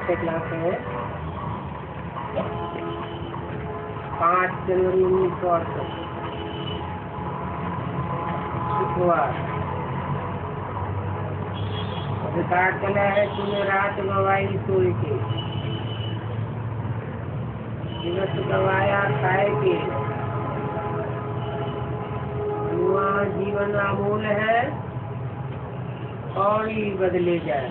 से क्लास है 5 जनवरी 1968 शुक्रवार। रिकॉर्ड चला है तूने रात गवाई सोई के, दिवस गवाया खाए के। जीवन अमूल है और ही बदले जाए।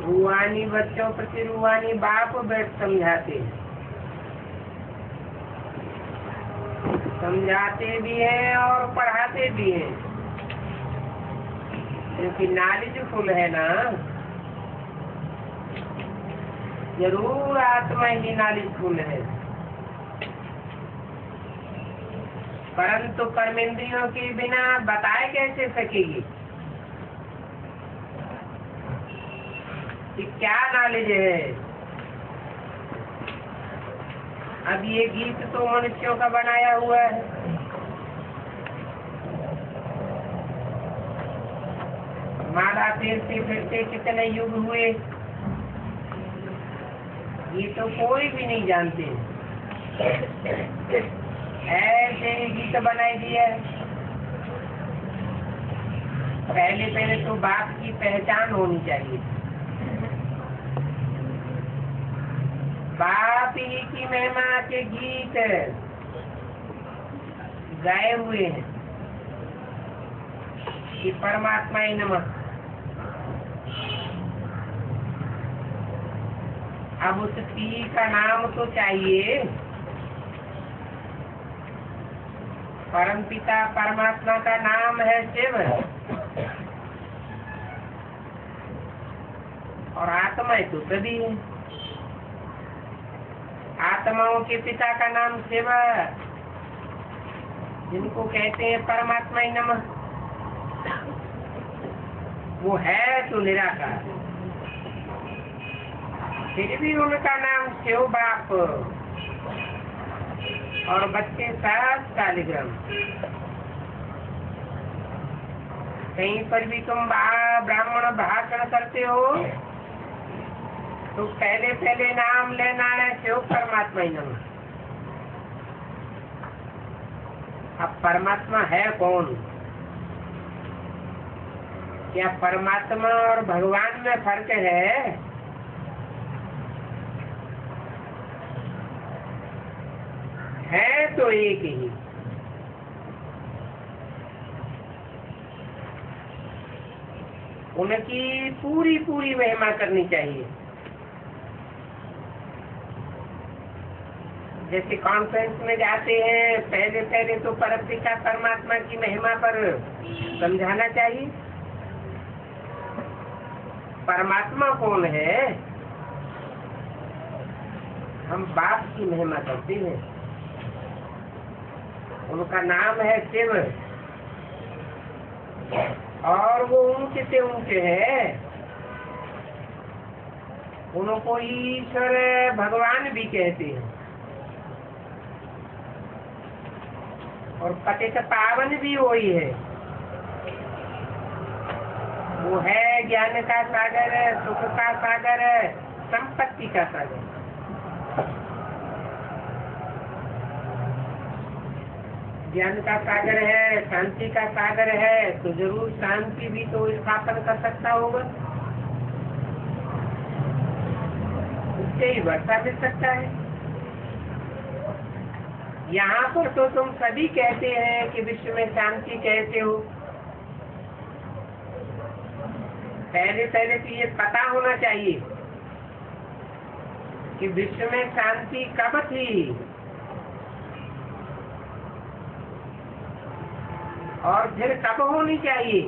रूहानी बच्चों प्रति रूहानी बाप बैठ समझाते भी हैं और पढ़ाते भी हैं, क्योंकि नॉलेज फुल है ना। जरूर आत्मा ही नॉलेज फुल है, परंतु कर्मेंद्रियों के बिना बताए कैसे सकेगी कि क्या नॉलेज है। अब ये गीत तो मनुष्यों का बनाया हुआ है, माला फेरते फिरते कितने युग हुए, ये तो कोई भी नहीं जानते। ऐसे ही गीत बनाई दिया है। पहले तो बाप की पहचान होनी चाहिए। बाप ही की महिमा के गीत गाए हुए हैं कि परमात्मा ही नमः। अब उस पी का नाम तो चाहिए। परमपिता परमात्मा का नाम है शिव और आत्मा तो सभी है। आत्माओं के पिता का नाम शिव, जिनको कहते हैं परमात्मा ही नमः, वो है तो निराकार, फिर भी उनका नाम शिव बाप और बच्चे सात शालिग्राम। कहीं पर भी तुम ब्राह्मण भाषण करते हो तो पहले नाम लेना है शिव परमात्मा ही नमः। अब परमात्मा है कौन? क्या परमात्मा और भगवान में फर्क है? है तो एक ही। उनकी पूरी महिमा करनी चाहिए। जैसे कॉन्फ्रेंस में जाते हैं, पहले तो परमपिता परमात्मा की महिमा पर समझाना चाहिए। परमात्मा कौन है? हम बाप की महिमा करते हैं। उनका नाम है शिव और वो ऊंचे से ऊंचे है। उनको ईश्वर भगवान भी कहते हैं और पतित पावन भी वही है। वो है ज्ञान का सागर, सुख का सागर, संपत्ति का सागर। ज्ञान का सागर है, शांति का सागर है, तो जरूर शांति भी तो स्थापन कर सकता होगा, उससे ही वर्षा मिल सकता है। यहाँ पर तो तुम सभी कहते हैं कि विश्व में शांति कैसे हो। पहले तो ये पता होना चाहिए कि विश्व में शांति कब थी और फिर कब होनी चाहिए।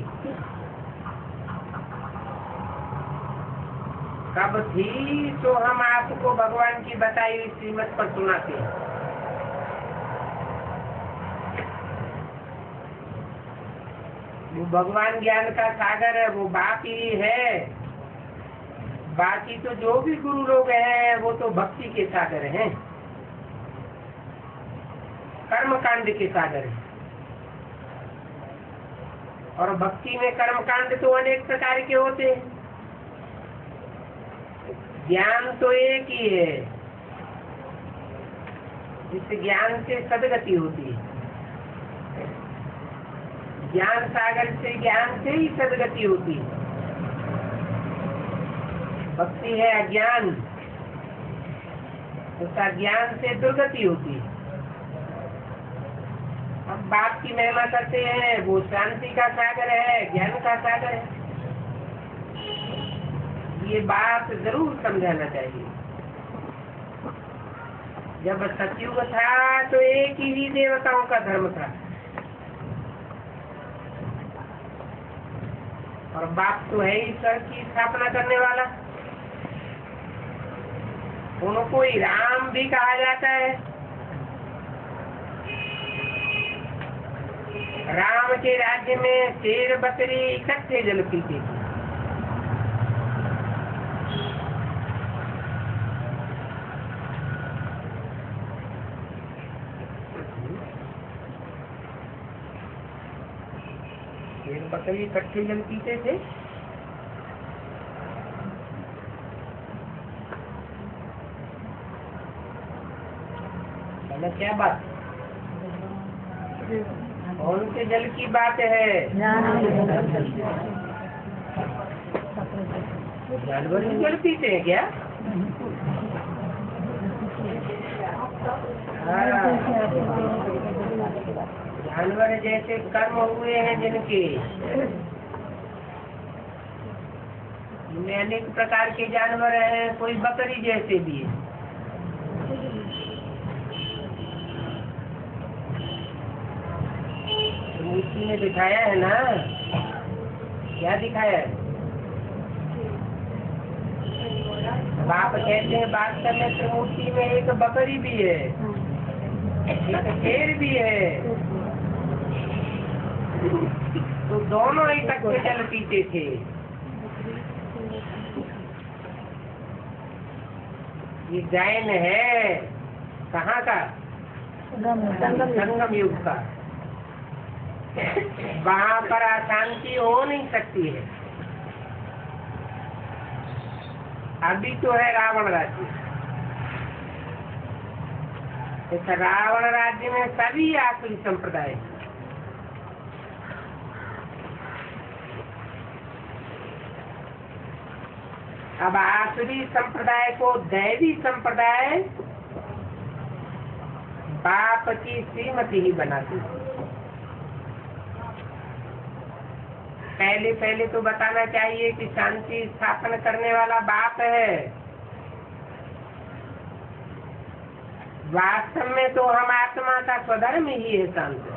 कब थी तो हम आपको भगवान की बताई हुई श्रीमत पर सुनाते हैं। वो भगवान ज्ञान का सागर है, वो बाप ही है। बाकी तो जो भी गुरु लोग हैं वो तो भक्ति के सागर हैं, कर्म कांड के सागर हैं। और भक्ति में कर्म कांड तो अनेक प्रकार के होते हैं। ज्ञान तो एक ही है, जिस ज्ञान से सदगति होती है। ज्ञान सागर से, ज्ञान से ही सदगति होती है। भक्ति है अज्ञान, उसका ज्ञान से दुर्गति होती है। हम बाप की महिमा करते हैं, वो शांति का सागर है, ज्ञान का सागर है। ये बात जरूर समझाना चाहिए। जब सतयुग था तो एक ही देवताओं का धर्म था, और बाप तो है ईश्वर की स्थापना करने वाला। उनको ही राम भी कहा जाता है। राम के राज्य में शेर बकरी इकट्ठे जल पीते थे। शेर बकरी इकट्ठे जल पीते थे। क्या बात, कौन से जल की बात है? जानवर भी जल पीते हैं क्या? जानवर जैसे कर्म हुए हैं जिनके, इनमें अनेक प्रकार के जानवर हैं, कोई बकरी जैसे भी है। मूर्ति में दिखाया है ना, क्या दिखाया है? बाप कहते हैं वास्तव में त्रिमूर्ति में एक बकरी भी है, एक शेर भी है। तो दोनों इकट्ठे जल पीते थे। ये जैन है कहाँ का? संगम युग का। वहाँ पर अशांति हो नहीं सकती है। अभी तो है रावण राज्य। इस रावण राज्य में सभी आसुरी संप्रदाय, अब आसुरी संप्रदाय को दैवी संप्रदाय बाप की श्रीमती ही बनाती है। पहले तो बताना चाहिए कि शांति स्थापन करने वाला बाप है। वास्तव में तो हम आत्मा का स्वधर्म ही है शांत,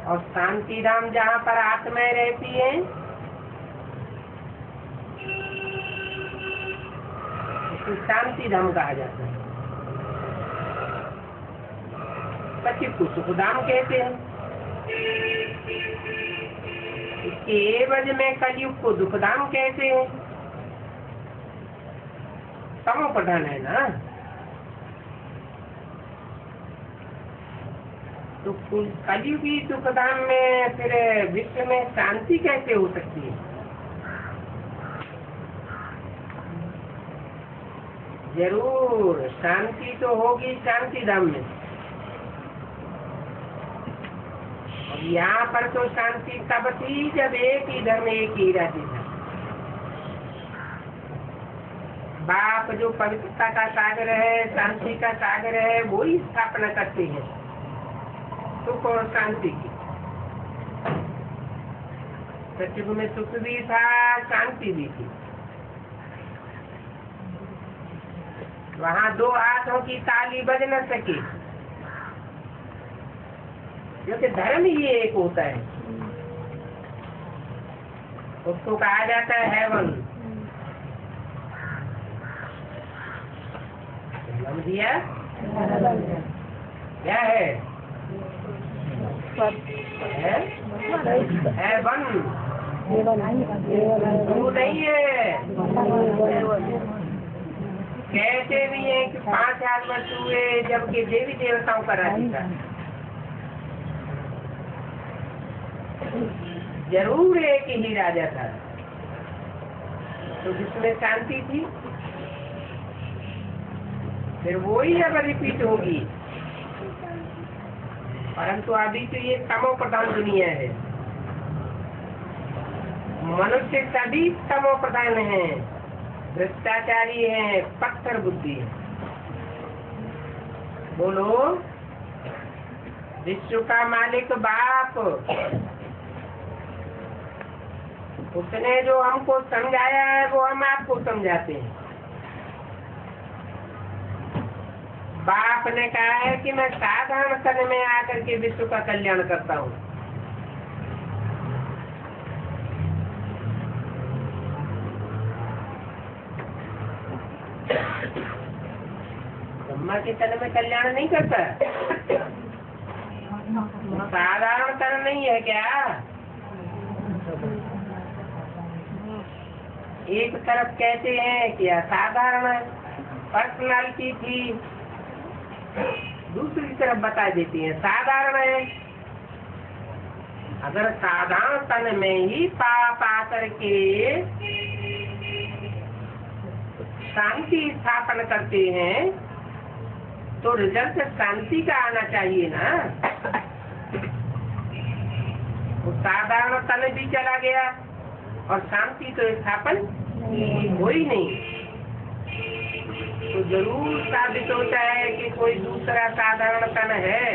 और शांति धाम जहाँ पर आत्माएं रहती है, उसको शांति धाम कहा जाता है। सचिव को सुखधाम कहते हैं। इसके एवज में कलयुग को दुखधाम कहते हैं। तमो प्रधान है ना, तो कलयुगी दुखधाम में फिर विश्व में शांति कैसे हो सकती है? जरूर शांति तो होगी शांति धाम में। यहाँ पर तो शांति तब थी जब एक ही धर्म, एक ही राज्य था। बाप जो पवित्रता का सागर है, शांति का सागर है, वो ही स्थापना करते हैं सुख और शांति की। सतयुग में सुख भी था, शांति भी थी। वहाँ दो हाथों की ताली बज न सके, क्योंकि धर्म ही एक होता है। उसको कहा जाता है हेवन। दिया क्या है? हेवन वो नहीं है। कहते भी है कि 5000 वर्ष हुए जबकि देवी देवताओं का राज्य था। जरूर एक ही राजा था, तो जिसमें शांति थी, फिर वो ही अब रिपीट होगी। परंतु अभी तो ये तमो प्रधान दुनिया है, मनुष्य सभी तमो प्रधान है, भ्रष्टाचारी है, पत्थर बुद्धि है। बोलो, विश्व का मालिक बाप, उसने जो हमको समझाया है वो हम आपको समझाते हैं। बाप ने कहा है कि मैं साधारण तन में आकर के विश्व का कल्याण करता हूँ। ब्रह्मा के तन में कल्याण नहीं करता, साधारण तन नहीं है क्या? एक तरफ कहते हैं कि असाधारण पर्सनालिटी थी, दूसरी तरफ बता देती है साधारण है। अगर साधारण तन में ही पाप आकर के शांति स्थापन करते हैं तो रिजल्ट शांति का आना चाहिए ना। वो साधारण तन भी चला गया और शांति तो स्थापन हो ही नहीं। तो जरूर साबित होता है कि कोई दूसरा साधारण तन है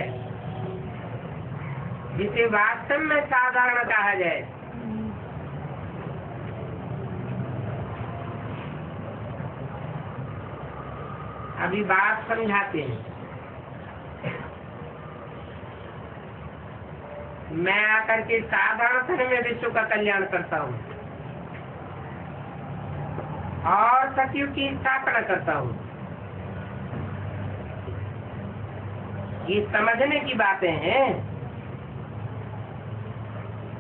जिसे वास्तव में साधारण कहा जाए। अभी बात समझाते हैं। मैं आकर के साधारण तन में विश्व का कल्याण करता हूँ और सतयुग की स्थापना करता हूँ। ये समझने की बातें हैं।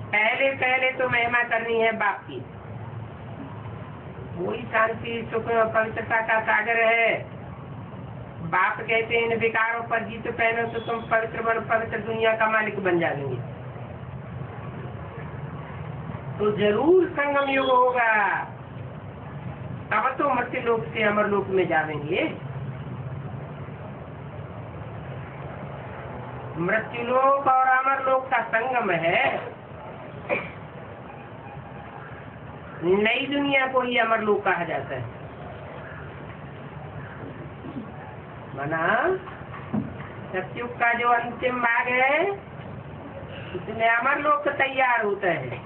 पहले पहले तो महिमा करनी है बाप की। वही शांति सुख और पवित्रता का सागर है। बाप कहते हैं इन विकारों पर जीत पहनो तो तुम पवित्र बन, पवित्र दुनिया का मालिक बन जाएंगे। तो जरूर संगम युग होगा, तब तो मृत्यु लोक से अमर लोक में जाएंगे। मृत्यु लोक और अमर लोक का संगम है। नई दुनिया को ही अमर लोक कहा जाता है। माना सतयुग का जो अंतिम भाग है उसमें अमर लोक तैयार होता है।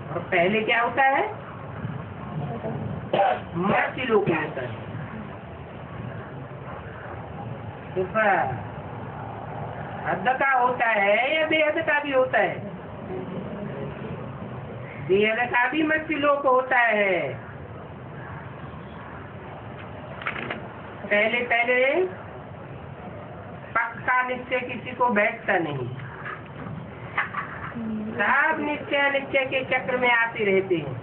और पहले क्या होता है? मृत्यु लोक होता है। हद का होता है या बेहद का भी होता है? बेहद का भी मृत्यु लोक होता है। पहले पहले पक्का निश्चय किसी को बैठता नहीं। सब निश्चय निश्चय के चक्र में आते रहते हैं,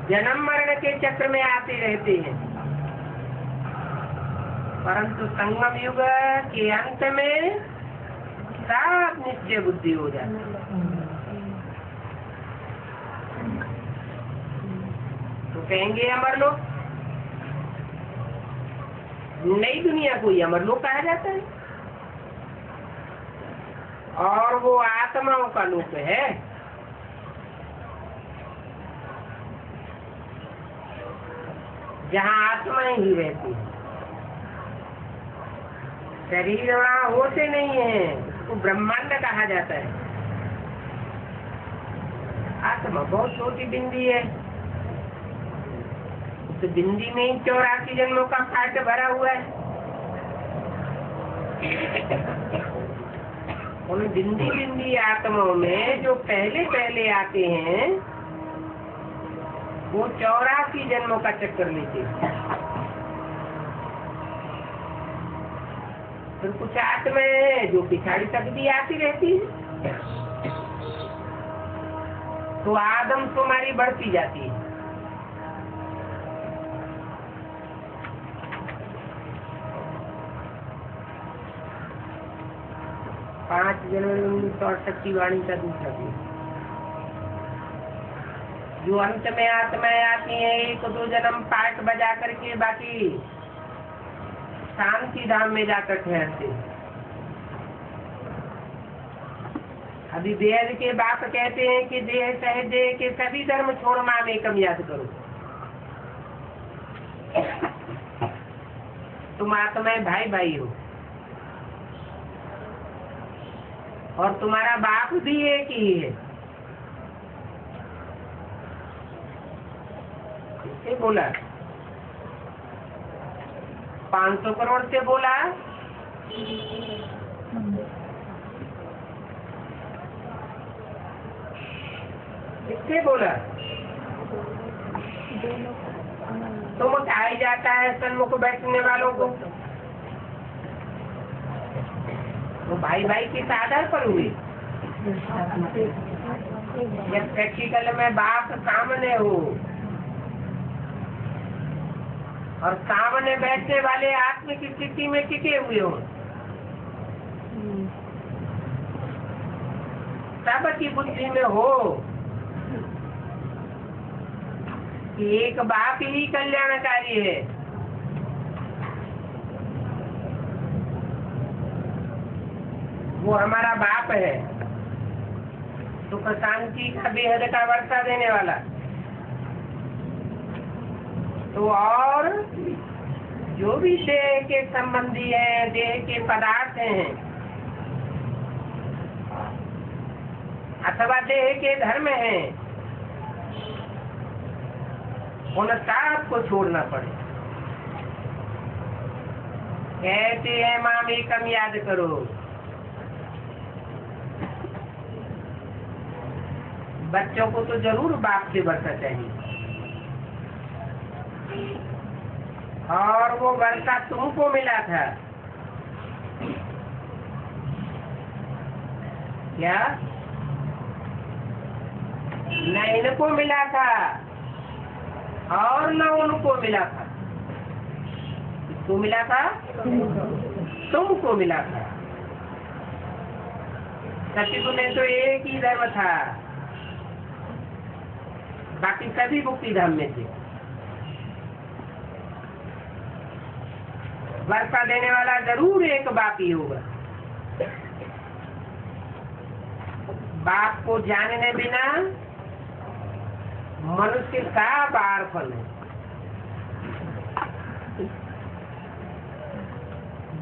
जन्म मरण के चक्र में आते रहते हैं। परंतु संगम युग के अंत में सब निश्चय बुद्धि हो जाती है। तो कहेंगे अमरलोक। नई दुनिया को ही अमरलोक कहा जाता है और वो आत्माओं का लोक है। जहाँ आत्माएं ही रहती है, शरीर वहाँ होते नहीं है। उसको ब्रह्मांड कहा जाता है। आत्मा बहुत छोटी बिंदी है। तो बिंदी में ही 84 जन्मों का पाठ भरा हुआ है। उन बिंदी बिंदी आत्माओं में जो पहले पहले आते हैं वो 84 जन्मों का चक्कर लेते हैं। फिर कुछ आत्माएं जो पिछाड़ी तक भी आती रहती है। तो आदम तुम्हारी बढ़ती जाती है। पाँच जनवरी 1968 की वाणी का दूसरा दिन। जो अंत में आत्माएं आती हैं 1-2 जन्म पार्ट बजा करके बाकी शांति धाम में जाकर ठहरते। अभी वेद के बाप कहते हैं कि देह सह देह के सभी धर्म छोड़ माम एकम याद करो। तुम आत्माएं भाई भाई हो और तुम्हारा बाप भी एक ही है। किससे बोला? 500 करोड़ से बोला। किससे बोला? तुम उठाई जाता है सन्मुख बैठने वालों को, तो भाई भाई किस आधार पर हुए? जब प्रैक्टिकल में बाप सामने हो और सामने बैठने वाले आत्म की स्थिति में टिके हुए हो, सबकी बुद्धि में हो कि एक बाप ही कल्याणकारी है। वो हमारा बाप है, सुख शांति का बेहद का वर्षा देने वाला। तो और जो भी देह के संबंधी है, देह के पदार्थ हैं अथवा देह के धर्म हैं, उन सब को छोड़ना पड़े। कहते हैं माम एकम याद करो। बच्चों को तो जरूर बाप से वर्षा चाहिए, और वो वर्षा तुमको मिला था क्या? न इनको मिला था और न उनको मिला था। किसको मिला था? तुमको मिला था। सचिव में तो एक ही धर्म था, बाकी सभी मुक्ति धाम में थे। वर्षा देने वाला जरूर एक बाप ही होगा। बाप को जानने बिना मनुष्य का बार फल है।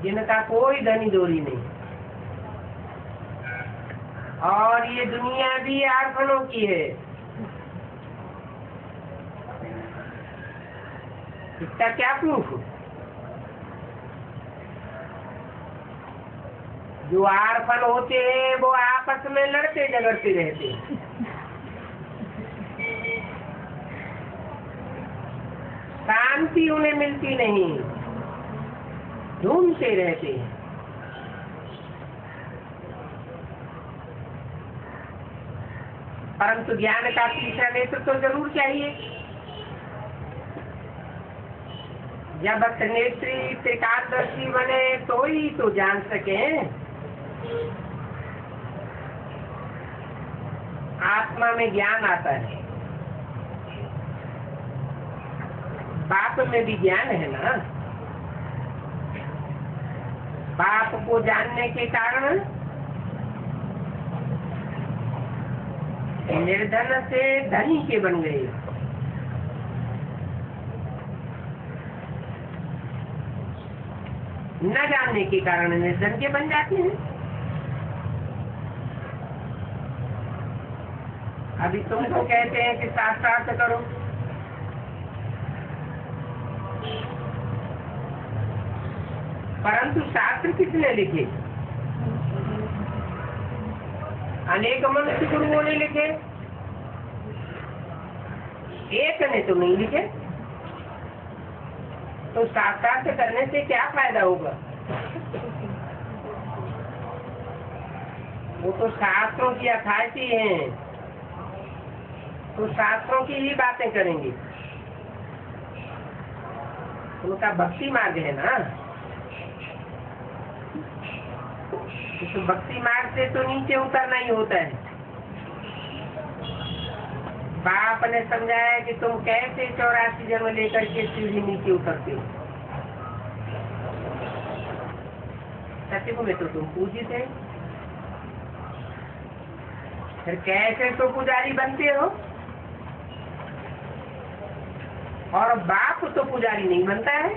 जिनका कोई धनी दोरी नहीं, और ये दुनिया भी आर्फनों की है। इसका क्या प्रूफ? जो आर्फन होते हैं वो आपस में लड़ते झगड़ते रहते हैं। शांति उन्हें मिलती नहीं, ढूंढते रहते हैं। परंतु ज्ञान का तीसरा नेत्र तो जरूर चाहिए। जब त्रिनेत्री त्रिकालदर्शी बने तो ही तो जान सके। आत्मा में ज्ञान आता है, बाप में भी ज्ञान है ना। बाप को जानने के कारण निर्धन से धनी के बन गए। न जानने के कारण निर्धन के बन जाते हैं। अभी तुमको कहते हैं कि शास्त्रार्थ करो, परंतु शास्त्र किसने लिखे? अनेक मनुष्य गुरुओं ने लिखे, एक ने तो नहीं लिखे। तो शास्त्रार्थ करने से क्या फायदा होगा? वो तो शास्त्रों की अथॉरिटी हैं, तो शास्त्रों की ही बातें करेंगे। उनका भक्ति मार्ग है ना। तो भक्ति मार्ग से तो नीचे उतरना ही होता है। बाप ने समझाया कि तुम कैसे 84 जन्म लेकर के सीढ़ी नीचे उतरते हो। सतयुग में तो तुम पूजित है, फिर कैसे तो पुजारी बनते हो? और बाप तो पुजारी नहीं बनता है।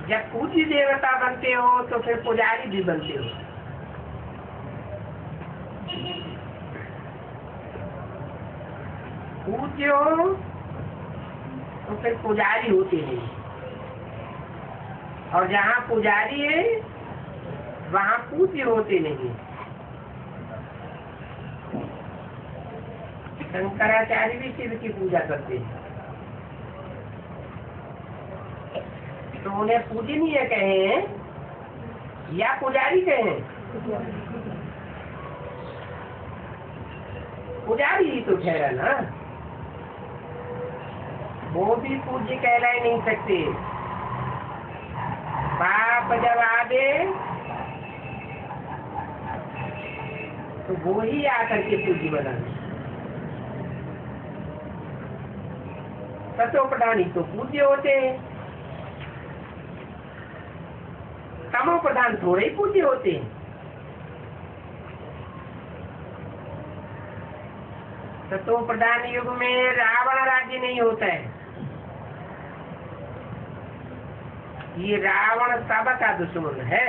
जब पूज्य देवता बनते हो तो फिर पुजारी भी बनते हो। पूज्य हो तो फिर पुजारी होते नहीं, और जहाँ पुजारी है वहाँ पूज्य होते नहीं। शंकराचार्य भी शिव की पूजा करते हैं, तो उन्हें पूजनीय कहें या पुजारी कहें? पुजारी ही तो ठहरा ना, वो भी पूज्य कहलाए नहीं सकते। बाप जब आगे तो वो ही आकर के पूज्य बना। सतोप्रधानी तो पूज्य होते हैं, तमो प्रधान थोड़े ही पूज्य होते हैं। सतो प्रधान युग में रावण राज्य नहीं होता है। ये रावण सबका दुश्मन है।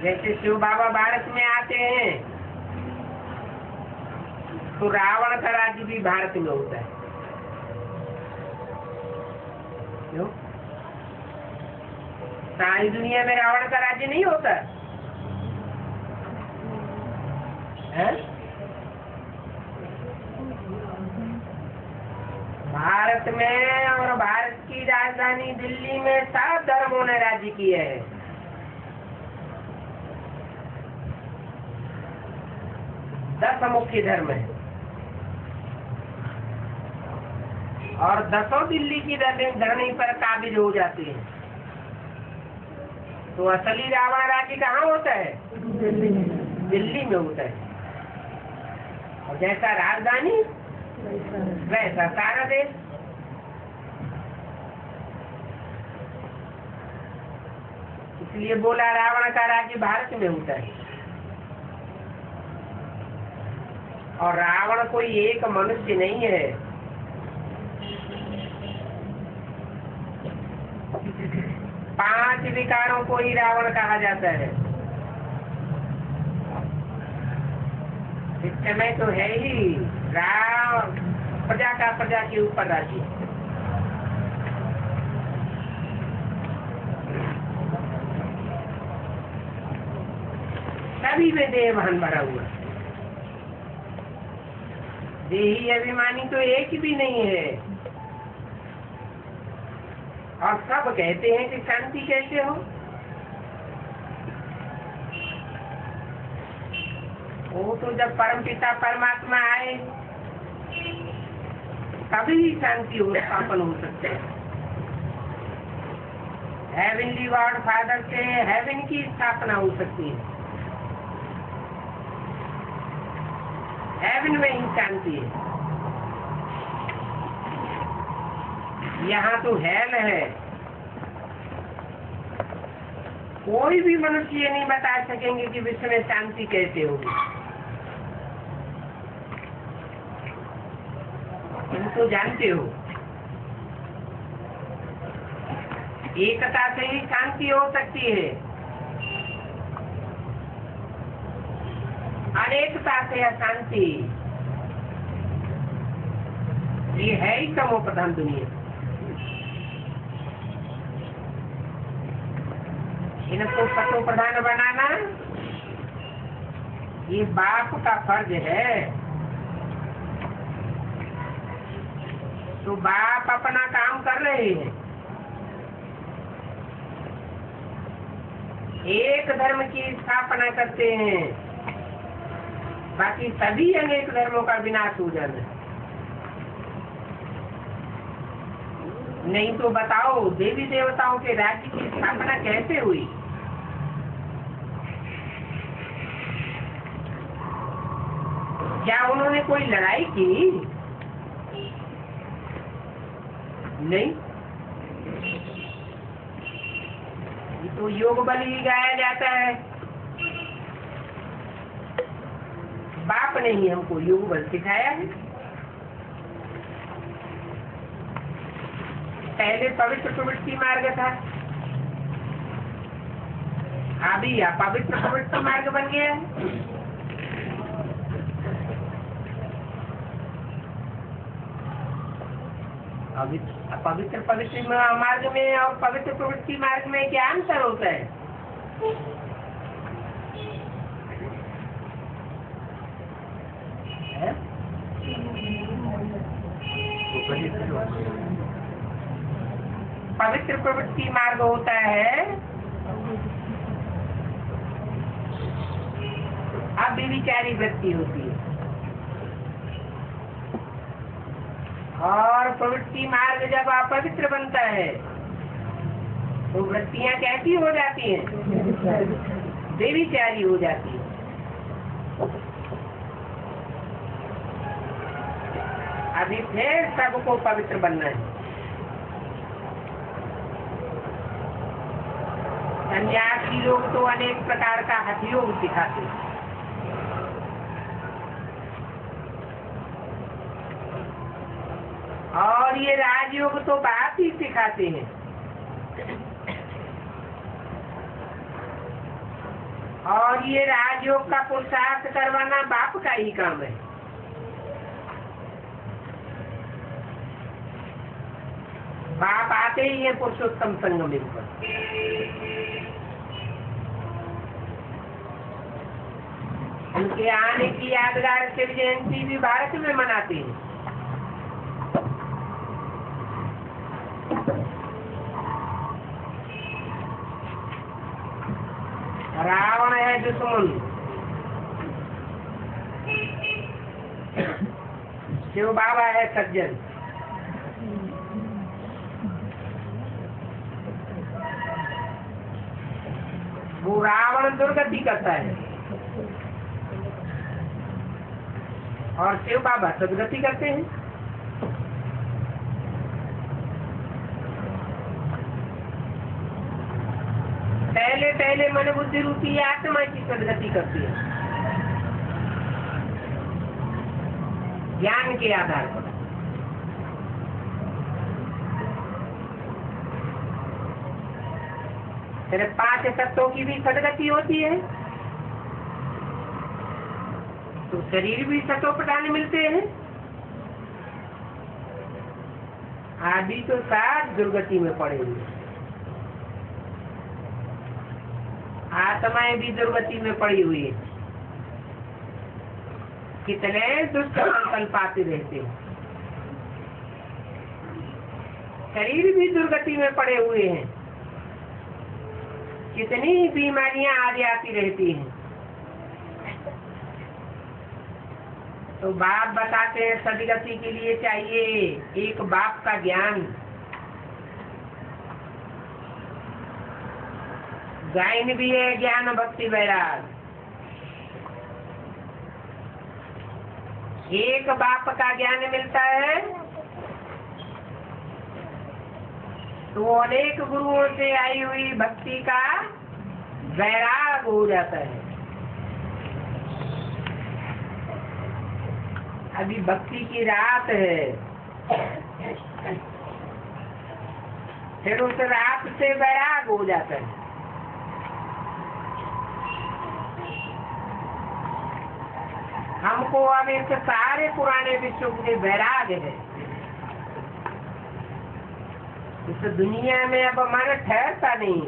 जैसे शिव बाबा भारत में आते हैं तो रावण का राज्य भी भारत में होता है। क्यों? सारी दुनिया में रावण का राज्य नहीं होता है? भारत में और भारत की राजधानी दिल्ली में सब धर्मों ने राज्य किया है। दस मुख्य धर्म है और दसों दिल्ली की धरनी पर काबिज हो जाती है। तो असली रावण राज्य कहाँ होता है? दिल्ली में होता है। और जैसा राजधानी वैसा सारा देश। इसलिए बोला रावण का राज्य भारत में होता है। और रावण कोई एक मनुष्य नहीं है, पांच विकारों को ही रावण कहा जाता है। इस समय तो है ही राम प्रजा का प्रजा के ऊपर राज्य। सभी में देहभान भरा हुआ। देही अभिमानी तो एक भी नहीं है। और सब कहते हैं कि शांति कैसे हो? वो तो जब परमपिता परमात्मा आए तभी शांति हो स्थापन हो सकते हैं। हेवनली गॉड फादर से हेवन की स्थापना हो सकती है। हेवन में ही शांति है। यहाँ तो हेल है। कोई भी मनुष्य ये नहीं बता सकेंगे कि विश्व में शांति कैसे होगी। तुम तो जानते हो एकता से ही शांति हो सकती है, अनेकता से अशांति। ये है ही तमो प्रधान दुनिया। इनको सतो प्रधान बनाना ये बाप का फर्ज है। तो बाप अपना काम कर रहे हैं। एक धर्म की स्थापना करते हैं, बाकी सभी अनेक धर्मों का विनाश हो जाना। नहीं तो बताओ देवी देवताओं के राज्य की स्थापना कैसे हुई? क्या उन्होंने कोई लड़ाई की? नहीं। ये तो योग बल ही गाया जाता है। बाप ने ही हमको योग बल सिखाया है। पहले पवित्र प्रवृत्ति मार्ग था, अभी अपवित्र प्रवृत्ति मार्ग बन गया है। पवित्र पवित्र मार्ग में और पवित्र प्रवृत्ति मार्ग में क्या अंतर होता है? पवित्र प्रवृत्ति मार्ग होता है अव्यभिचारी वृत्ति होती है, और प्रवृत्ति मार्ग जब अपवित्र बनता है तो वृत्तियां कैसी हो जाती हैं? व्यभिचारी हो जाती है। अभी फिर सबको पवित्र बनना है। सन्यासी लोग तो अनेक प्रकार का हठयोग सिखाते हैं, और ये राजयोग तो बात ही सिखाते हैं। और ये राजयोग का पुरुषार्थ करवाना बाप का ही काम है। बाप आते ही है पुरुषोत्तम संगम पर। उनके आने की यादगार शिव जयंती भी भारत में मनाते हैं। रावण है दुश्मन, शिव बाबा है सज्जन। वो रावण दुर्गति करता है और शिव बाबा सदगति करते हैं। पहले पहले मन बुद्धि रूपी आत्मा की सदगति करती है ज्ञान के आधार पर। फिर 5 तत्वों की भी सदगति होती है तो शरीर भी सतो प्रदान मिलते हैं। आदि तो 7 दुर्गति में पड़े हुए, आत्माएं भी दुर्गति में पड़ी हुई है। कितने दुष्ट संकल्प आते रहते हैं, शरीर भी दुर्गति में पड़े हुए हैं, कितनी बीमारियां आ जाती रहती हैं। तो बाप बताते हैं सदगति के लिए चाहिए एक बाप का ज्ञान। गायन भी है ज्ञान भक्ति वैराग। एक बाप का ज्ञान मिलता है तो अनेक गुरुओं से आई हुई भक्ति का वैराग हो जाता है। अभी भक्ति की रात है, फिर उस रात से वैराग हो जाता है। हमको अब इस सारे पुराने विश्व के वैराग है। इस दुनिया में अब मन ठहरता नहीं।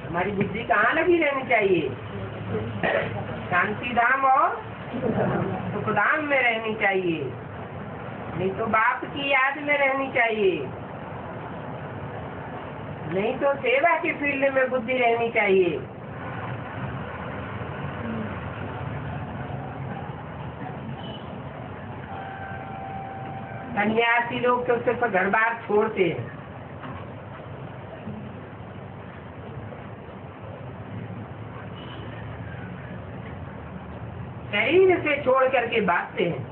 हमारी बुद्धि कहाँ लगी रहनी चाहिए? शांति धाम और सुख धाम में रहनी चाहिए, नहीं तो बाप की याद में रहनी चाहिए, नहीं तो सेवा की फील्ड में बुद्धि रहनी चाहिए। सन्यासी लोग तो सिर्फ घर बार छोड़ते हैं, शरीर से छोड़ करके बांटते हैं,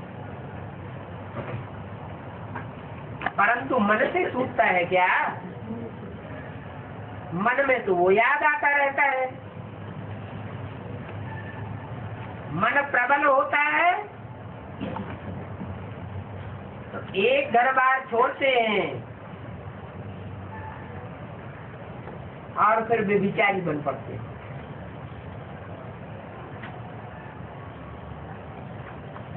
परंतु मन से छूटता है क्या? मन में तो वो याद आता रहता है। मन प्रबल होता है तो एक घर बार छोड़ते हैं और फिर व्यभिचारी बन पड़ते हैं।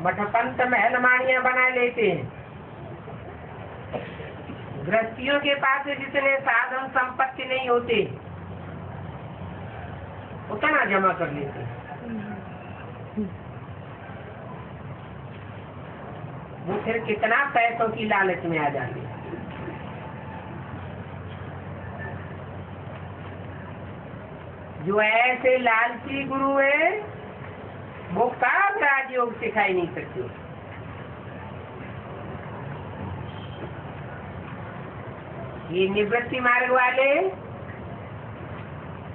मठपंत महलमानियां बना लेते हैं। गृहस्थियों के पास जितने साधन संपत्ति नहीं होते उतना जमा कर लेते हैं। वो फिर कितना पैसों की लालच में आ जाते हैं। जो ऐसे लालची गुरु है वो कब राजयोग सिखाई नहीं सकते। ये निवृत्ति मार्ग वाले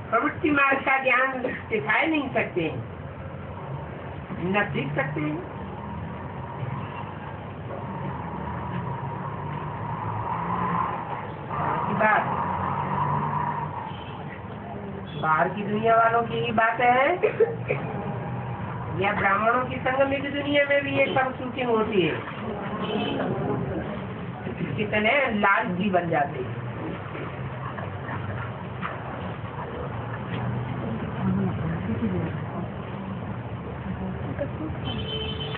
प्रवृत्ति मार्ग का ज्ञान सिखाए नहीं सकते हैं, न सीख सकते हैं। बात बाहर की दुनिया वालों की ही बात है या ब्राह्मणों की संगमिक दुनिया में भी ये सब शूटिंग होती है। कितने लालची बन जाते हैं।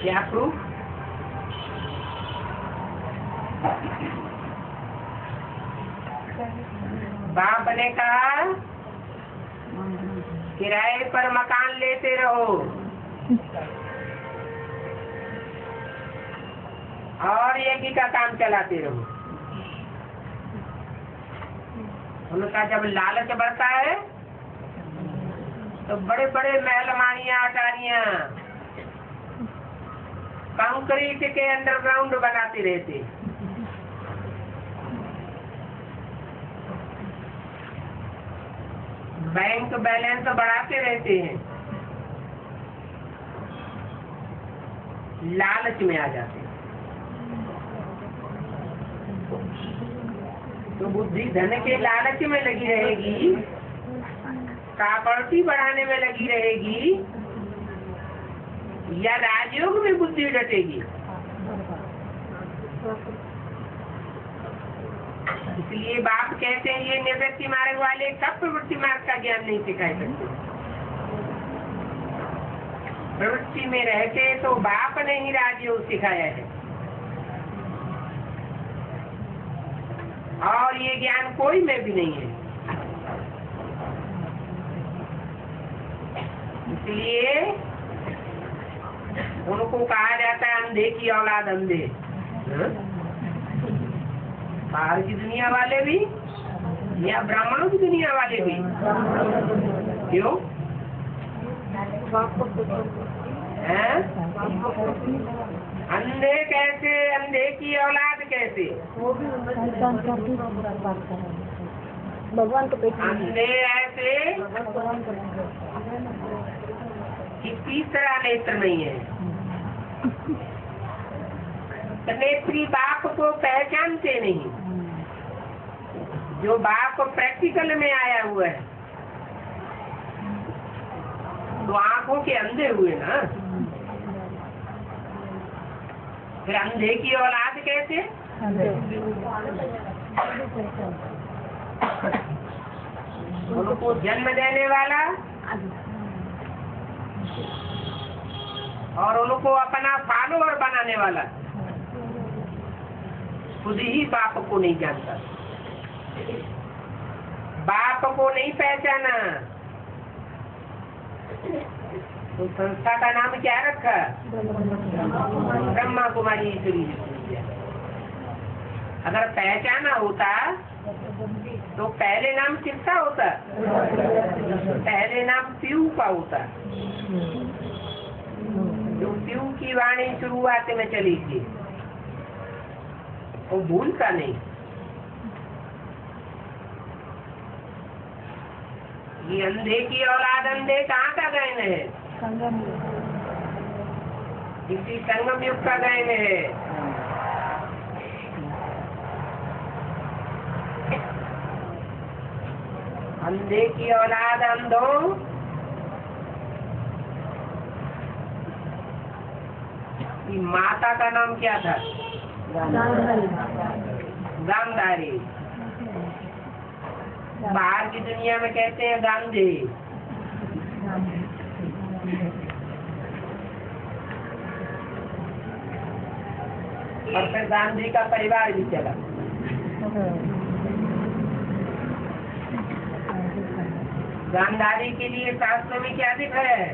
क्या प्रूफ? बाप ने कहा किराए पर मकान लेते रहो और यज्ञ का काम चलाते रहो। उनका जब लालच बढ़ता है तो बड़े बड़े महलमानियां अटारियां कंक्रीट के अंडरग्राउंड बनाते रहते। बैंक बैलेंस बढ़ाते रहते हैं, लालच में आ जाते हैं। तो बुद्धि धन के लालच में लगी रहेगी, प्रॉपर्टी बढ़ाने में लगी रहेगी, या राजयोग में बुद्धि डटेगी। इसलिए बाप कहते हैं ये निवृत्ति मार्ग वाले कब प्रवृत्ति मार्ग का ज्ञान नहीं सिखा सकते। प्रवृत्ति में रहते तो बाप ने ही राजयोग सिखाया है, और ये ज्ञान कोई में भी नहीं है। इसलिए उनको कहा जाता है अंधे की औलाद अंधे। बाहर की दुनिया वाले भी या ब्राह्मणों की दुनिया वाले भी। क्यों? अंधे कैसे? अंधे की औलाद कैसे? भगवान को अंधे ऐसे कि तीसरा नेत्र नहीं है। नेत्री बाप को पहचानते नहीं। जो बाप प्रैक्टिकल में आया हुआ है तो आंखों के अंधे हुए ना। फिर अंधे की औलाद कैसे? उनको जन्म देने वाला और उनको अपना फॉलोअर बनाने वाला खुद ही बाप को नहीं जानता, बाप को नहीं पहचाना। तो संस्था का नाम क्या रखा? ब्रह्मा कुमारी ईश्वरी विश्वविद्यालय। अगर पहचाना होता तो पहले नाम किसका होता? पहले नाम पीयू का होता। जो पीयू की वाणी शुरुआत में चली थी वो भूलता नहीं। ये अंधे की औलाद अंधे कहाँ का गए हैं? इसी संगम युग का गायन है। अंधे की औलाद अंधों की माता का नाम क्या था? गांधारी। बाहर की दुनिया में कहते हैं गांधी। और फिर गांधी का परिवार भी चला। गांधारी के लिए शास्त्रों में क्या दिखा है?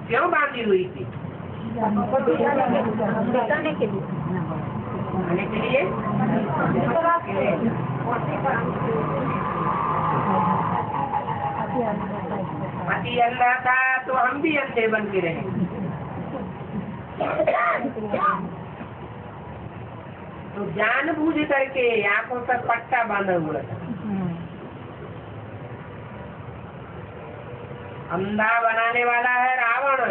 क्यों बांधी हुई थी? बताने के लिए खाने के लिए? पति अंधा था तो हम भी अंधे बन के रहे। तो जानबूझ करके आंखों पर पट्टा बांधा हुआ था। अंधा बनाने वाला है रावण।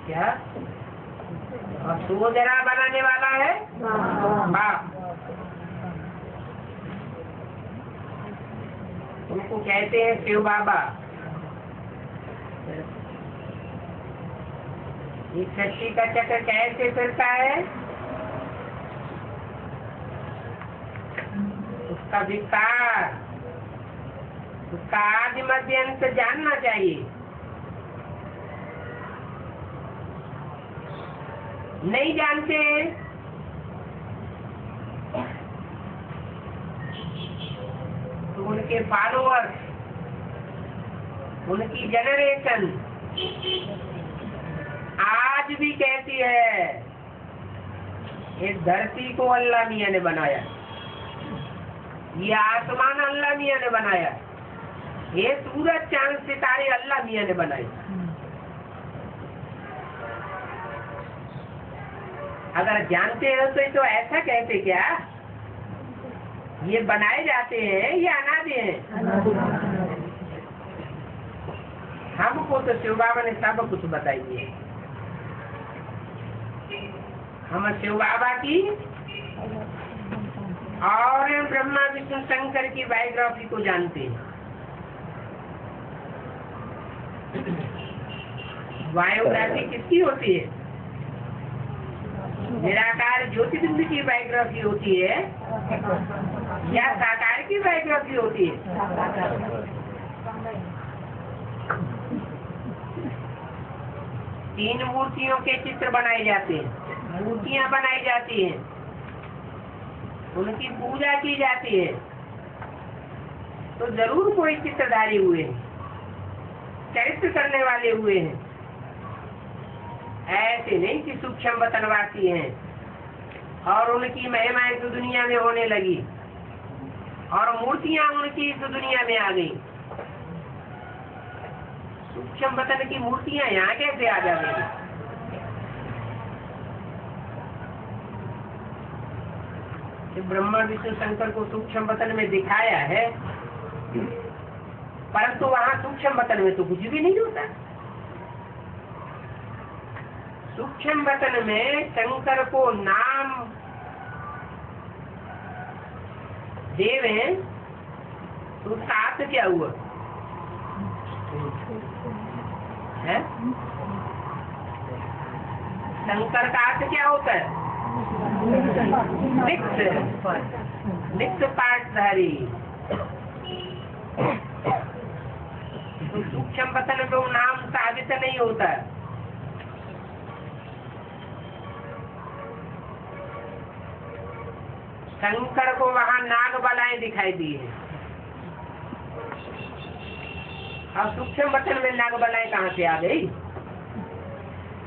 क्या? और सोजरा बनाने वाला है बाप। उनको कहते हैं शिव बाबा। ये सृष्टि का चक्र कैसे फिरता है? उसका विस्तार, उसका आदि मध्य अंत जानना चाहिए। नहीं जानते तो उनके फॉलोअर्स, उनकी जनरेशन आज भी कहती है इस धरती को अल्लाह मियाँ ने बनाया, ये आसमान अल्लाह मियाँ ने बनाया, ये सूरज चांद सितारे अल्लाह मियाँ ने बनाए। अगर जानते हो तो ऐसा कहते क्या? ये बनाए जाते हैं, ये अनादि हैं। हमको तो शिव बाबा ने सब कुछ बताइए। हम शिव बाबा की और ब्रह्मा विष्णु शंकर की बायोग्राफी को जानते हैं। बायोग्राफी किसकी होती है? निराकार ज्योतिबिंद की बायोग्राफी होती है या साकार की बायोग्राफी होती है? तीन मूर्तियों के चित्र बनाए जाते हैं, मूर्तियां बनाई जाती हैं, उनकी पूजा की जाती है, तो जरूर कोई चित्रधारी हुए हैं, चरित्र करने वाले हुए हैं। ऐसे नहीं कि सूक्ष्म वतनवासी हैं और उनकी महिमाएं तो दुनिया में होने लगी और मूर्तियां उनकी तो दुनिया में आ गई। सूक्ष्म वतन की मूर्तियां यहाँ कैसे आ जाएंगी? ब्रह्मा विष्णु शंकर को सूक्ष्म वतन में दिखाया है, परंतु वहाँ सूक्ष्म वतन में तो कुछ भी नहीं होता। सूक्ष्म वतन में शंकर को नाम देवे तो साथ क्या हुआ है? शंकर का अर्थ क्या होता है? नित्य पाठधारी। तो सूक्ष्म वतन में नाम साबित नहीं होता है। शंकर को वहाँ नाग बलाएं दिखाई दी है। अब सूक्ष्म वतन में नाग बलाएं कहाँ से आ गई?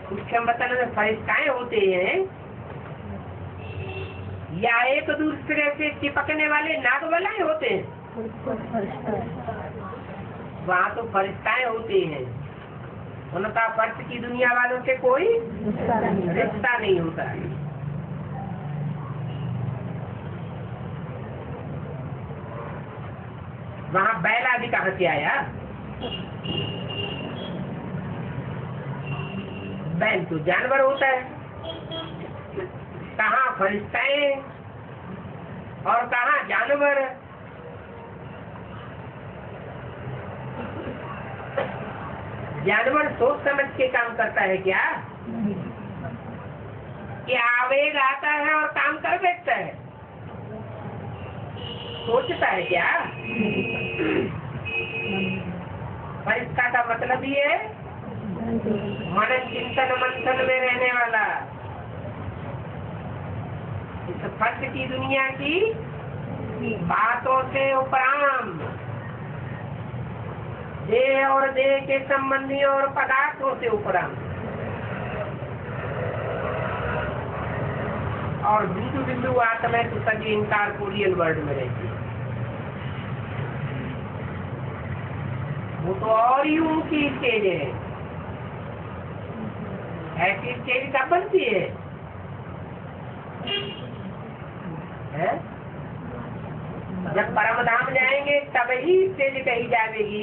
सूक्ष्म वतन में फरिश्ताएं होते हैं या एक दूसरे से चिपकने वाले नाग बलाएं होते हैं? वहाँ तो फरिश्ताएं होते हैं, उनका फर्श की दुनिया वालों से कोई रिश्ता नहीं होता है। वहाँ बैल आदि कहाँ से आया? बैल तो जानवर होता है। कहाँ फरिश्ताएं और कहाँ जानवर। जानवर सोच समझ के काम करता है क्या? कि आवेग आता है और काम कर बैठता है? सोचता है क्या? फरिश्ता का मतलब ये है मनन चिंतन मंथन में रहने वाला। इस फर्श की दुनिया की बातों से उपराम, देह और देह के संबंधियों और पदार्थों से उपराम, और बिंदु बिंदु आत्मा तो सभी इनकारपोरियल वर्ल्ड में रहती है। वो तो और ही ऊंची स्टेज है। ऐसी स्टेज कब बनती है? जब परम धाम जाएंगे तब ही स्टेज कही जाएगी,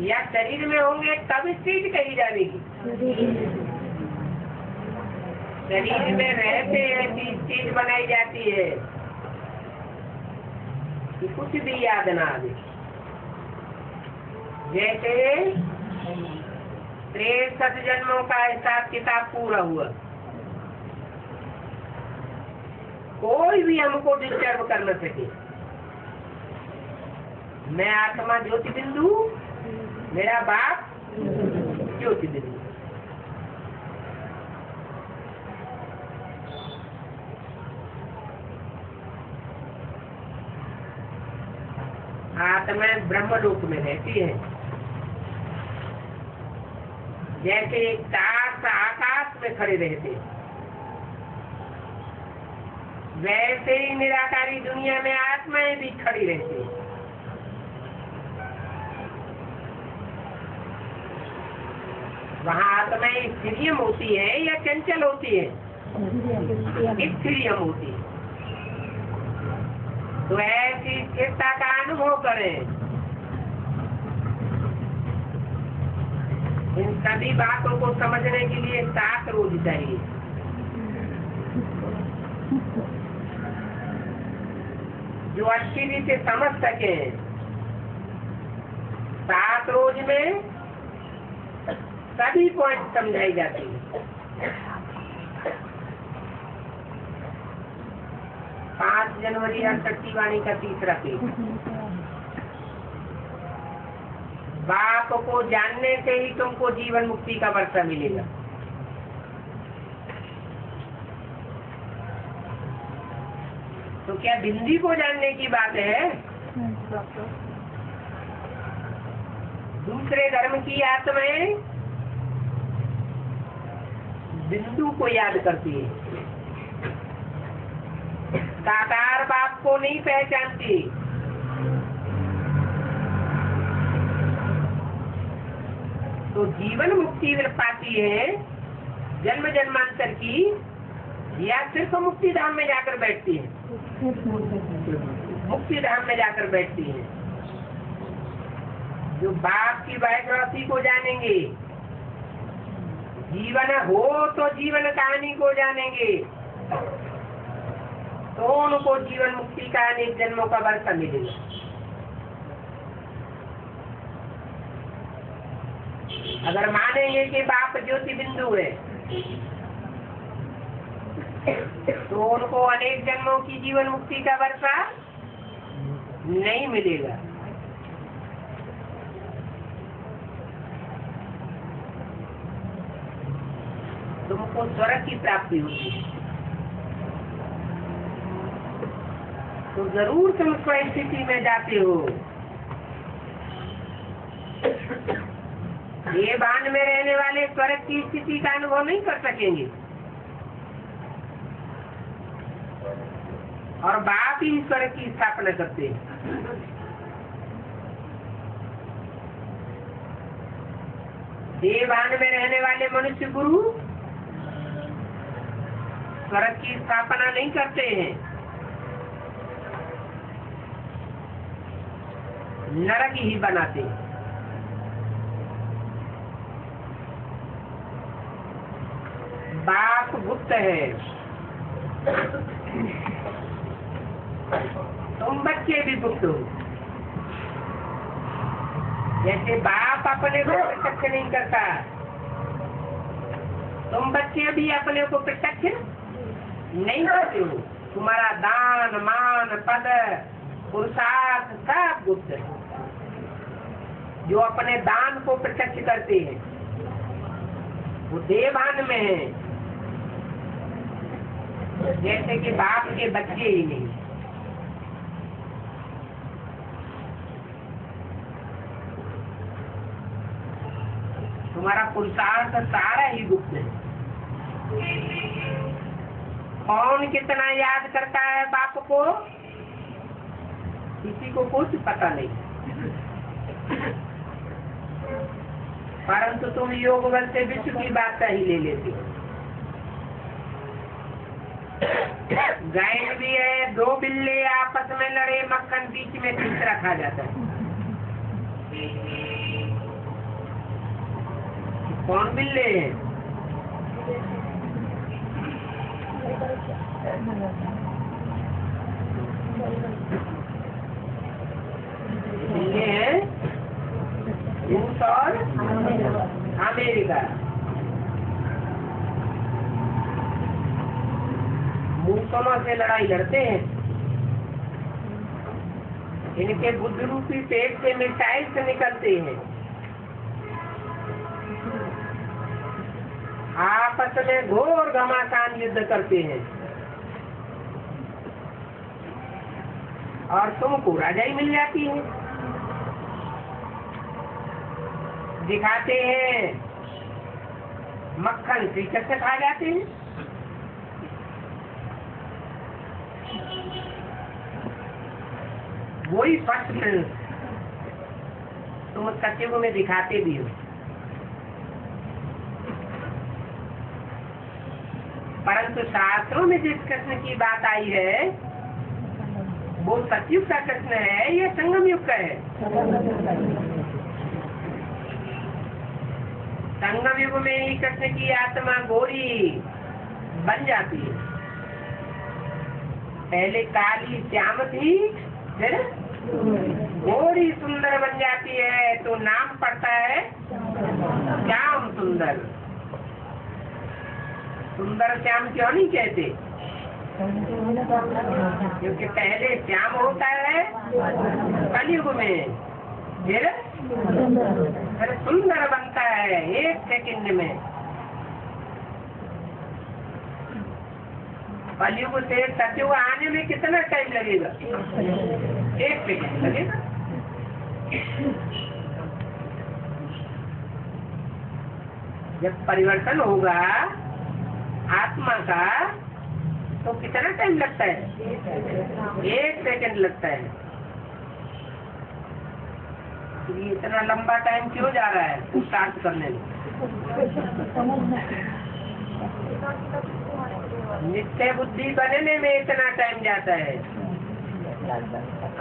या शरीर में होंगे तब स्टेज कही जाएगी? शरीर में रहते ऐसी स्टेज बनाई जाती है कि कुछ भी याद ना आवे। जैसे 63 जन्मों का हिसाब किताब पूरा हुआ, कोई भी हमको डिस्टर्ब कर न सके। मैं आत्मा ज्योति बिंदु, मेरा बाप ज्योति बिंदु। आत्मा ब्रह्मलोक में रहती है। जैसे एक तार आकाश में खड़े रहते, वैसे ही निराकारी दुनिया में आत्माएं भी खड़ी रहती। वहाँ आत्माएं स्थिरियम होती है या चंचल होती है? स्थिरियम होती है। तो ऐसी स्थिरता का अनुभव करें। इन सभी बातों को समझने के लिए 7 रोज चाहिए। जो अच्छी रीति से समझ सके, 7 रोज में सभी पॉइंट समझाई जाती है। 5 जनवरी हरशक्ति वाणी का 3रा पेज। बाप को जानने से ही तुमको जीवन मुक्ति का वर्षा मिलेगा। तो क्या बिंदी को जानने की बात है? दूसरे धर्म की आत्माएं बिंदु को याद करती है, साकार बाप को नहीं पहचानती। तो जीवन मुक्ति पाती है जन्म जन्मांतर की, या सिर्फ मुक्ति धाम में जाकर बैठती है? मुक्ति धाम में जाकर बैठती है। जो बाप की बायोग्राफी को जानेंगे, जीवन हो तो जीवन कहानी को जानेंगे, तो उनको जीवन मुक्ति का अनेक जन्मों का वर्षा मिलेगा। अगर मानेंगे कि बाप ज्योति बिंदु है, तो उनको अनेक जन्मों की जीवन मुक्ति का वर्षा नहीं मिलेगा। तुमको स्वर्ग की प्राप्ति होती है। तो जरूर तुम स्व स्थिति में जाते हो। ये बांध में रहने वाले स्वर्ग की स्थिति का अनुभव नहीं कर सकेंगे, और बाप ही स्वर्ग की स्थापना करते हैं। देवान में रहने वाले मनुष्य गुरु स्वर्ग की स्थापना नहीं करते हैं। नरक ही बनाते। बाप गुप्त है, तुम बच्चे भी गुप्त हो। जैसे बाप अपने को प्रत्यक्ष नहीं करता, तुम बच्चे भी अपने को प्रत्यक्ष नहीं करते हो। तुम्हारा दान मान पद पुरुषार्थ सब गुप्त है। जो अपने दान को प्रत्यक्ष करते हैं वो देवान में है, जैसे कि बाप के बच्चे ही नहीं। तुम्हारा पुरुषार्थ सारा ही गुप्त है। कौन कितना याद करता है बाप को, किसी को कुछ पता नहीं। परंतु तुम योग बल से विश्व की बात ही ले लेते हो। गाय भी है, दो बिल्ले आपस में लड़े, मक्खन बीच में तीसरा खा जाता है। कौन बिल्ले हैं? बिल्ले हैं रूस और अमेरिका। मूसलों से लड़ाई लड़ते हैं। इनके बुद्ध रूपी पेट से मिसाइल से निकलते हैं, आपस में घोर घमासान युद्ध करते हैं और तुमको राजाई मिल जाती है। दिखाते हैं मक्खन टीचर से खा जाते हैं। वही फर्स्ट प्रिंस तुम सचिव में दिखाते भी हो। परंतु शास्त्रों में जिस कृष्ण की बात आई है वो सतयुग का कृष्ण है या संगम युग का है? संगम युग में ही कृष्ण की आत्मा गोरी बन जाती है। पहले काली श्याम थी, फिर गोरी सुंदर बन जाती है, तो नाम पड़ता है श्याम सुंदर। सुंदर श्याम क्यों नहीं कहते? क्योंकि पहले श्याम होता है कलयुग में, फिर सुंदर बनता है 1 सेकंड में। कलयुग से सतयुग आने में कितना टाइम लगेगा? 1 सेकंड लगेगा। जब परिवर्तन होगा आत्मा का तो कितना टाइम लगता है? 1 सेकंड लगता है। ये इतना लंबा टाइम क्यों जा रहा है स्टार्ट करने में? नित्य बुद्धि बनने में इतना टाइम जाता है।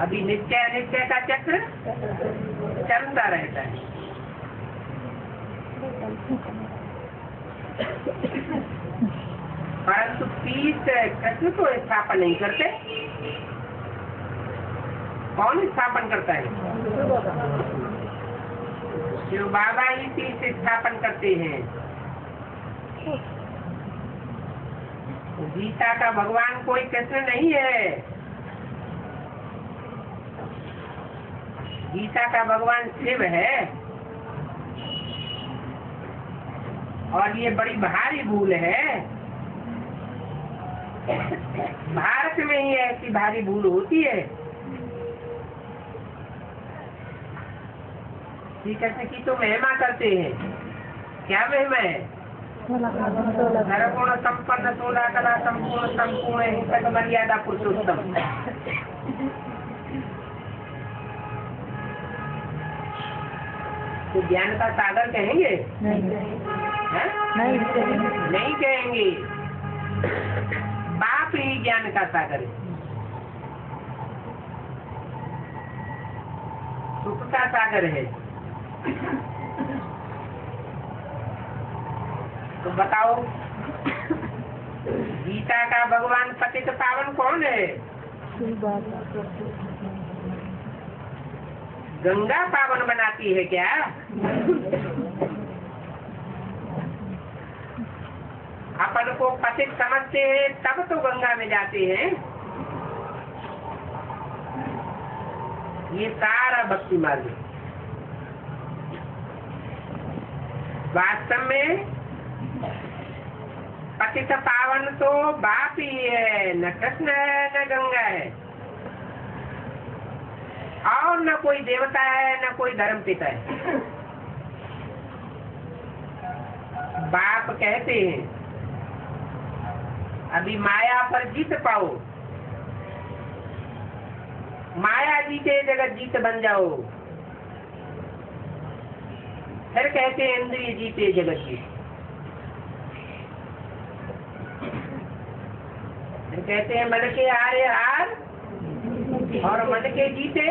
अभी नित्य अनित्य का चक्र चलता रहता है। परंतु पीठ कृष्ण को स्थापन नहीं करते। कौन स्थापन करता है? शिव बाबा ही पीठ स्थापन करते हैं। गीता का भगवान कोई कृष्ण नहीं है। गीता का भगवान शिव है। और ये बड़ी भारी भूल है। भारत में ही ऐसी भारी भूल होती है। श्री कृष्ण की तो महिमा करते हैं। क्या महिमा है? सर्वगुण संपन्न 16 कला संपूर्ण संपूर्ण हिंसक मर्यादा पुरुषोत्तम। तो ज्ञान का सागर कहेंगे? नहीं कहेंगे। बाप ही ज्ञान का सागर है। सुख का सागर है। तो बताओ गीता का भगवान पतित पावन कौन है? गंगा पावन बनाती है क्या? अपन को पतित समझते हैं तब तो गंगा में जाते हैं। ये सारा भक्ति मार्ग है। वास्तव में पतित पावन तो बाप ही है, न कृष्ण है न गंगा है, और न कोई देवता है न कोई धर्म पिता है। बाप कहते हैं अभी माया पर जीत पाओ, माया जीते जगत जीत बन जाओ। फिर कहते हैं इंद्रिय जीते जगत जीत। फिर कहते हैं मन के हारे हार और मन के जीते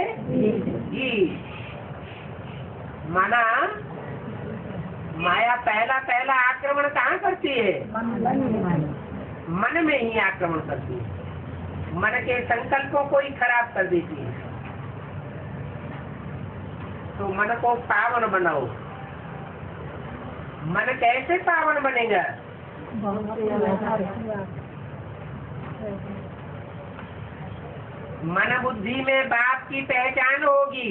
जीत। माना माया पहला आक्रमण कहाँ करती है? मन में ही आक्रमण करती है। मन के संकल्पों को ही खराब कर देती है। तो मन को पावन बनाओ। मन कैसे पावन बनेगा? मन बुद्धि में बाप की पहचान होगी,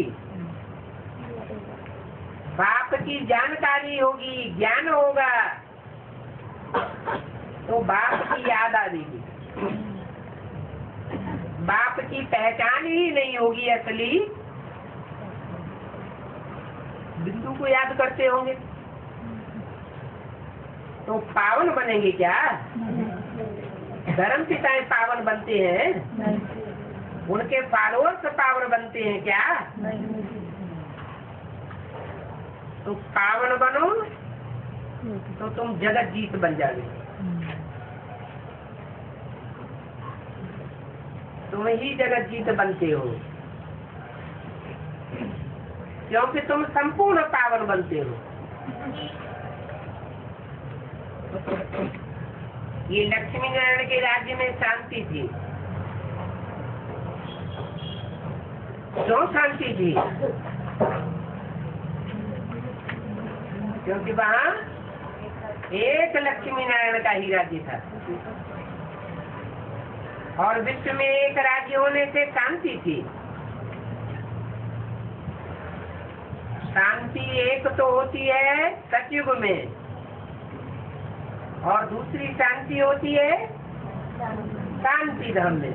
बाप की जानकारी होगी, ज्ञान होगा, तो बाप की याद आ जाएगी। बाप की पहचान ही नहीं होगी असली, बिंदु को याद करते होंगे तो पावन बनेंगे क्या? धर्म पिताएं पावन बनते हैं, उनके फॉलोअर्स पावन बनते हैं क्या? तो पावन बनो तो तुम जगत जीत बन जाओगे। तुम ही जगत जीत बनते हो, क्योंकि तुम संपूर्ण पावन बनते हो। ये लक्ष्मी नारायण के राज्य में शांति थी। क्यों शांति थी? क्योंकि वहाँ एक लक्ष्मी नारायण का ही राज्य था, और विश्व में एक राज्य होने से शांति थी। शांति एक तो होती है सतयुग में, और दूसरी शांति होती है शांति धाम में।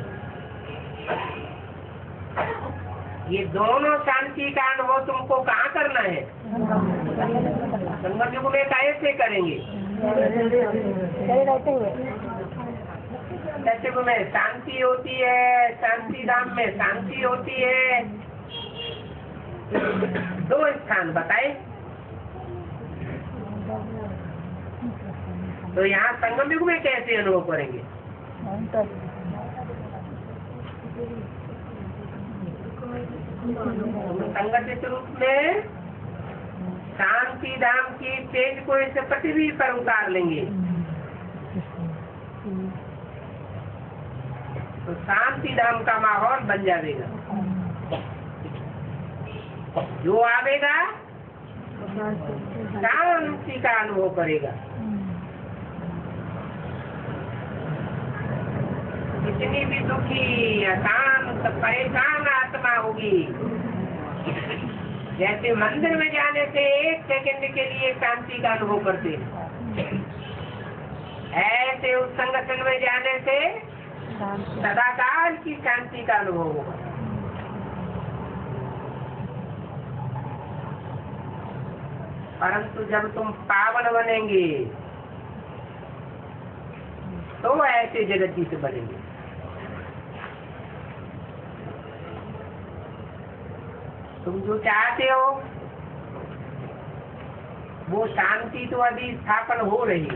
ये दोनों शांति का अनुभव तुमको कहाँ करना है? संगम युग में कैसे करेंगे? सतयुग में शांति होती है, शांति धाम में शांति होती है। दो स्थान बताए। तो यहाँ संगम युग में कैसे अनुभव करेंगे? संगठित रूप में शांति धाम की तेज को इस पृथ्वी पर उतार लेंगे। तो शांति धाम का माहौल बन जाएगा। जो आवेगा शांति का अनुभव करेगा। जितनी भी दुखी अशांत परेशान आत्मा होगी, जैसे मंदिर में जाने से एक सेकंड के लिए शांति का अनुभव करते हैं, ऐसे उस संगठन में जाने से सदाकाल की शांति का अनुभव होगा। परंतु जब तुम पावन बनेंगे तो ऐसे जगत बनेंगे। तुम जो चाहते हो वो शांति तो अभी स्थापन हो रही।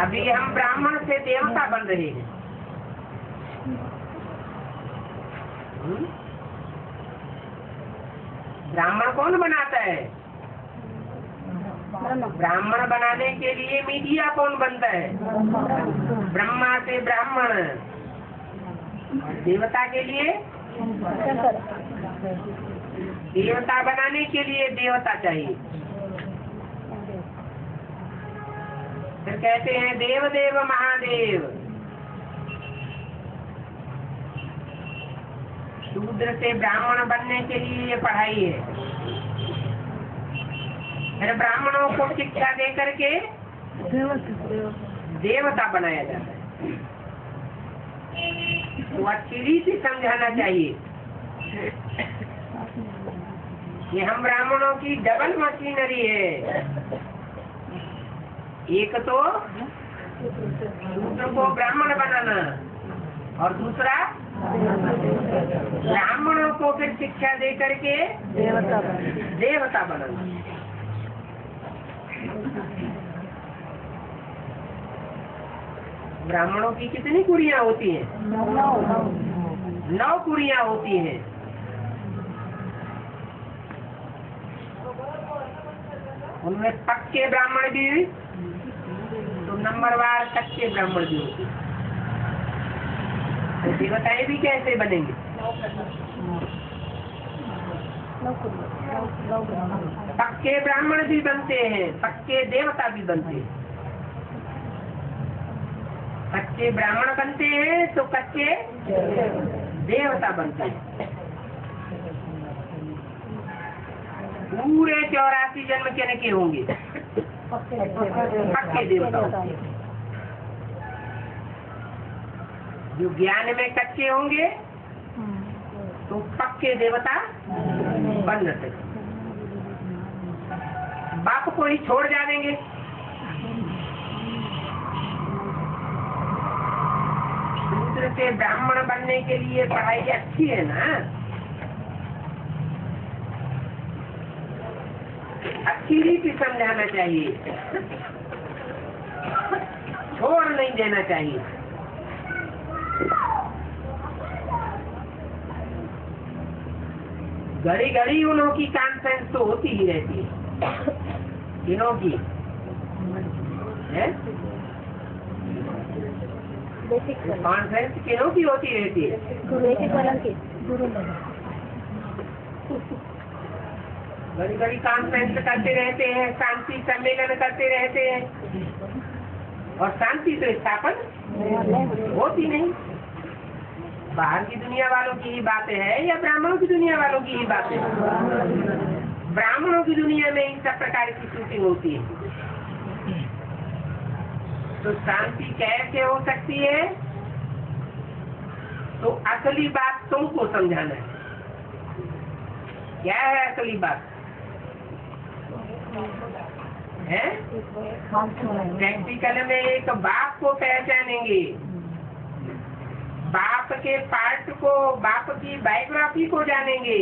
अभी हम ब्राह्मण से देवता बन रहे हैं। ब्राह्मण कौन बनाता है? ब्राह्मण बनाने के लिए मीडिया कौन बनता है? ब्रह्मा से ब्राह्मण। देवता के लिए, देवता बनाने के लिए देवता चाहिए। फिर कहते हैं देव देव महादेव। शूद्र से ब्राह्मण बनने के लिए ये पढ़ाई है। फिर ब्राह्मणों को शिक्षा दे करके देवता बनाया जाता है। तो अच्छी रीति समझाना चाहिए। ये हम ब्राह्मणों की डबल मशीनरी है। एक तो शूद्र को ब्राह्मण बनाना और दूसरा ब्राह्मणों को फिर शिक्षा दे करके देवता बनाना। ब्राह्मणों की कितनी कुड़ियाँ होती हैं? 9 कुड़ियाँ होती हैं। उनमें पक्के ब्राह्मण भी तो नंबरवार कच्चे ब्राह्मण भी होते हैं। तो देवताएं भी कैसे बनेंगे? पक्के ब्राह्मण भी बनते हैं, पक्के देवता भी बनते हैं। कच्चे ब्राह्मण बनते हैं तो कच्चे देवता बनते हैं। पूरे 84 जन्म के होंगे पक्के देवता। जो ज्ञान में कच्चे होंगे तो पक्के देवता बन सकते। बाप को ही छोड़ जाएंगे। शूद्र से ब्राह्मण बनने के लिए पढ़ाई अच्छी है ना। अच्छी रीति समझाना चाहिए, छोड़ नहीं देना चाहिए। घड़ी घड़ी उन्हों की कॉन्फ्रेंस तो होती ही रहती है। किनों की है कॉन्फ्रेंस? किनों की होती रहती है? घड़ी घड़ी कॉन्फ्रेंस करते रहते हैं, शांति सम्मेलन करते रहते हैं और शांति तो स्थापन होती नहीं। बाहर की दुनिया वालों की ही बातें है या ब्राह्मणों की दुनिया वालों की ही बातें? ब्राह्मणों की दुनिया में इन सब प्रकार की शूटिंग होती है। तो शांति कैसे हो सकती है? तो असली बात तुमको समझाना है। क्या है असली बात? है प्रैक्टिकल में एक बाप को पहचानेंगे, बाप के पार्ट को, बाप की बायोग्राफी को जानेंगे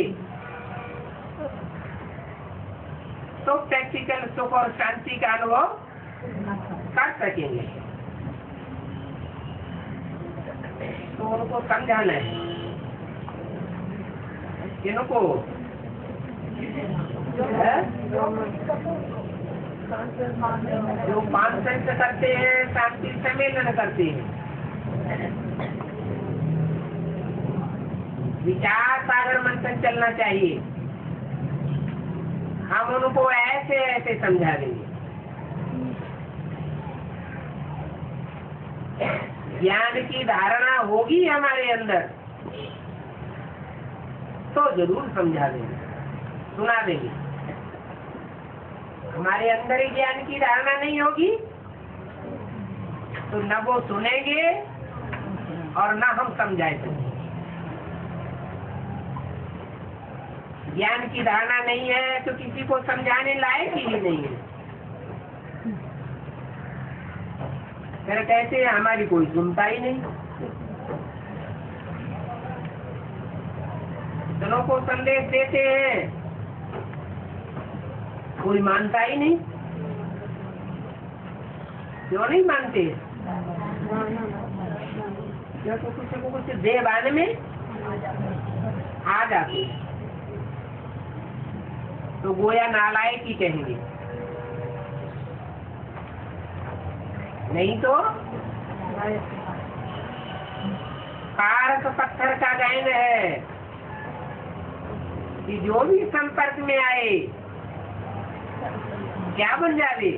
तो प्रैक्टिकल सुख और शांति का अनुभव कर सकेंगे। तो उनको समझाना है। किनको? जो कॉन्फ्रेंस करते हैं, शांति सम्मेलन करते हैं, विचार सागर मंथन चलना चाहिए। हम उनको ऐसे ऐसे समझा देंगे। ज्ञान की धारणा होगी हमारे अंदर तो जरूर समझा देंगे, सुना देंगे। हमारे अंदर ही ज्ञान की धारणा नहीं होगी तो न वो सुनेंगे और न हम समझाएंगे। ज्ञान की धारणा नहीं है तो किसी को समझाने लायक ही नहीं है। फिर कहते हैं हमारी कोई सुनता ही नहीं। जनों को संदेश देते हैं, कोई मानता ही नहीं। क्यों नहीं मानते? क्योंकि कुछ को कुछ देवान में आ जाते तो गोया नालायक ही कहेंगे, नहीं तो कारक पत्थर का गैंग है कि जो भी संपर्क में आए क्या बन जावे,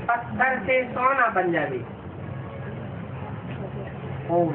पत्थर से सोना बन जावे। ओम